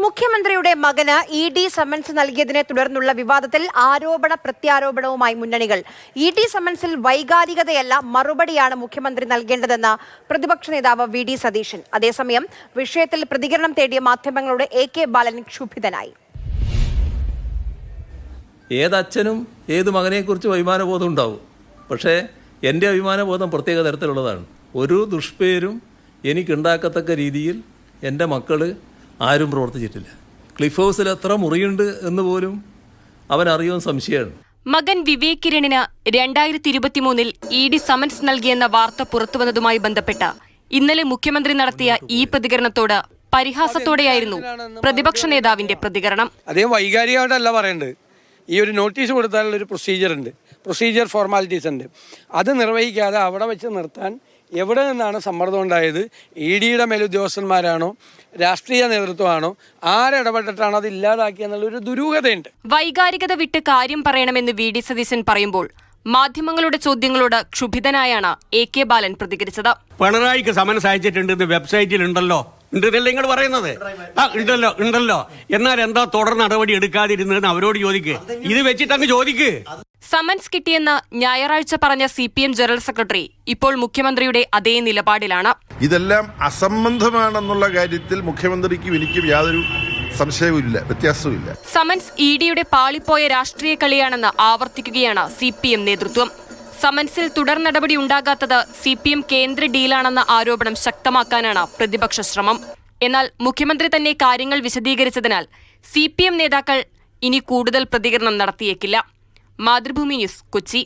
മുഖ്യമന്ത്രിയുടെ മകന് ED summons നൽകിയതിനെ തുടർന്നുള്ള വിവാദത്തിൽ ആരോപണ പ്രത്യാരോപണവുമായി മുന്നണികൾ. ED സമൻസിൽ വൈകാരികതയല്ല മറുപടിയാണ് മുഖ്യമന്ത്രി നൽകേണ്ടതെന്ന് പ്രതിപക്ഷ നേതാവ് VD സതീശൻ. അതേസമയം വിഷയത്തിൽ പ്രതികരണം തേടിയ മാധ്യമങ്ങളുടെ AK ബാലൻ ക്ഷുഭിതനായി. ഏതച്ഛനും ഏത് മകനെക്കുറിച്ച് അഭിമാനബോധം ഉണ്ടാവും. പക്ഷേ എൻ്റെ അഭിമാനബോധം പ്രത്യേക തരത്തിലുള്ളതാണ്. ഒരു ദുഷ്പേരും എനിക്കുണ്ടാക്കത്തക്ക രീതിയിൽ എൻ്റെ മക്കൾ ആരും പ്രവർത്തിച്ചിട്ടില്ല. ക്ലിഫ് ഹൗസിൽ എത്ര മുറിയുണ്ട് എന്ന് പോലും അവൻ അറിയുമെന്ന് സംശയമാണ്. മകൻ വിവേക് കിരണിന് 2023 ED സമൻസ് നൽകിയെന്ന വാർത്ത പുറത്തുവന്നതുമായി ബന്ധപ്പെട്ട ഇന്നലെ മുഖ്യമന്ത്രി നടത്തിയ ഈ പ്രതികരണത്തോട് പരിഹാസത്തോടെയായിരുന്നു പ്രതിപക്ഷ നേതാവിന്റെ പ്രതികരണം. അദ്ദേഹം വൈകാരികമായിട്ടല്ല പറയേണ്ടത്. ഈ ഒരു നോട്ടീസ് കൊടുത്താലുള്ള ഒരു പ്രൊസീജിയർ ഫോർമാലിറ്റീസ് ഉണ്ട്. അത് നിർവഹിക്കാതെ അവിടെ വെച്ച് നിർത്താൻ എവിടെ നിന്നാണ് സമ്മർദ്ദം ഉണ്ടായത്? EDയുടെ മേലുദ്യോഗസ്ഥന്മാരാണോ, രാഷ്ട്രീയ നേതൃത്വമാണോ, ആരിടപെട്ടിട്ടാണ് അത് ഇല്ലാതാക്കിയെന്നുള്ളൊരു ദുരൂഹതയുണ്ട്. വൈകാരികത വിട്ട് കാര്യം പറയണമെന്ന് VD സതീശൻ പറയുമ്പോൾ മാധ്യമങ്ങളുടെ ചോദ്യങ്ങളോട് ക്ഷുഭിതനായാണ് AK ബാലൻ പ്രതികരിച്ചത്. പിണറായിക്ക് സമൻസ് അയച്ചിട്ടുണ്ട്, വെബ്സൈറ്റിൽ ഉണ്ടല്ലോ, ഉണ്ടല്ലേ നിങ്ങൾ പറയുന്നത്? ഉണ്ടല്ലോ. എന്നാൽ എന്താ തുടർ നടപടി എടുക്കാതിരുന്നതെന്ന് അവരോട് ചോദിക്ക്. ഇത് വെച്ചിട്ട് അങ്ങ് ചോദിക്ക്. സമൻസ് കിട്ടിയെന്ന് ഞായറാഴ്ച പറഞ്ഞ CPM ജനറൽ സെക്രട്ടറി ഇപ്പോൾ മുഖ്യമന്ത്രിയുടെ അതേ നിലപാടിലാണ്. ഇതെല്ലാം അസംബന്ധമാണെന്നുള്ള കാര്യത്തിൽ മുഖ്യമന്ത്രിക്കും എനിക്കും യാതൊരു സംശയവുമില്ല, വ്യത്യാസവുമില്ല. സമൻസ് EDയുടെ പാളിപ്പോയ രാഷ്ട്രീയ കളിയാണെന്ന് ആവർത്തിക്കുകയാണ് CPM നേതൃത്വം. സമൻസിൽ തുടർ നടപടി ഉണ്ടാകാത്തത് CPM കേന്ദ്ര ഡീലാണെന്ന ആരോപണം ശക്തമാക്കാനാണ് പ്രതിപക്ഷ ശ്രമം. എന്നാൽ മുഖ്യമന്ത്രി തന്നെ കാര്യങ്ങൾ വിശദീകരിച്ചതിനാൽ CPM നേതാക്കൾ ഇനി കൂടുതൽ പ്രതികരണം നടത്തിയേക്കില്ല. മാതൃഭൂമി ന്യൂസ്, കൊച്ചി.